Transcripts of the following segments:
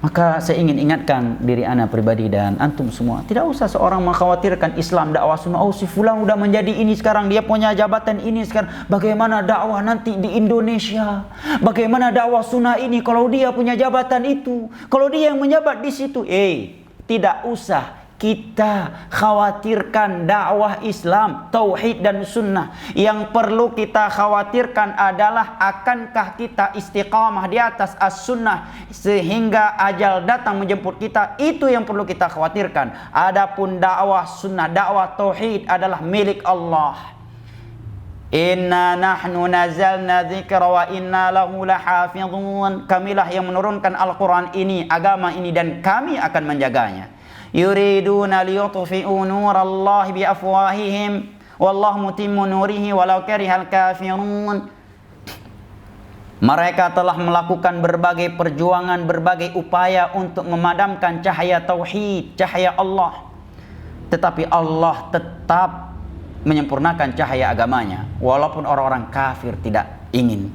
Maka saya ingin ingatkan diri ana pribadi dan antum semua, tidak usah seorang mengkhawatirkan Islam dakwah sunnah. Oh, si fulan udah menjadi ini sekarang, dia punya jabatan ini sekarang, bagaimana dakwah nanti di Indonesia? Bagaimana dakwah sunnah ini kalau dia punya jabatan itu? Kalau dia yang menjabat di situ? Tidak usah kita khawatirkan dakwah Islam, tauhid dan sunnah. Yang perlu kita khawatirkan adalah akankah kita istiqamah di atas as-sunnah sehingga ajal datang menjemput kita. Itu yang perlu kita khawatirkan. Adapun dakwah sunnah, dakwah tauhid adalah milik Allah. Inna nahnu nazalna dzikra wa inna lahu lahafizun. Kamilah yang menurunkan Al-Quran ini, agama ini, dan kami akan menjaganya. Yuriduna liyutfi'u nurallahi biafwahihim wallahu mutimmu nurihi walau karihal kafirun. Mereka telah melakukan berbagai perjuangan, berbagai upaya untuk memadamkan cahaya tauhid, cahaya Allah. Tetapi Allah tetap menyempurnakan cahaya agamanya walaupun orang-orang kafir tidak ingin.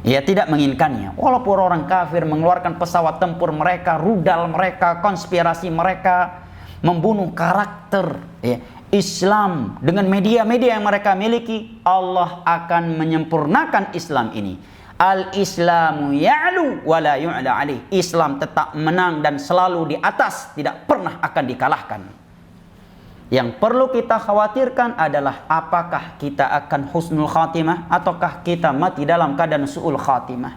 Ya, tidak menginginkannya. Walaupun orang kafir mengeluarkan pesawat tempur mereka, rudal mereka, konspirasi mereka, membunuh karakter Islam dengan media-media yang mereka miliki, Allah akan menyempurnakan Islam ini. Al-Islamu ya'lu wa la yu'la alaih. Islam tetap menang dan selalu di atas, tidak pernah akan dikalahkan. Yang perlu kita khawatirkan adalah apakah kita akan husnul khatimah ataukah kita mati dalam keadaan su'ul khatimah.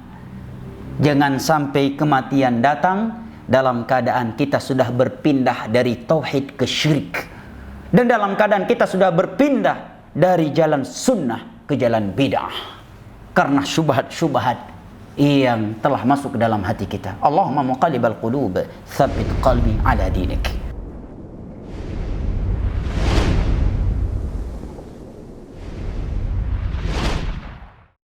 Jangan sampai kematian datang dalam keadaan kita sudah berpindah dari tauhid ke syirik, dan dalam keadaan kita sudah berpindah dari jalan sunnah ke jalan bid'ah karena syubhat-syubhat yang telah masuk ke dalam hati kita. Allahumma muqallibal qulub, tsabbit qalbi ala dinik.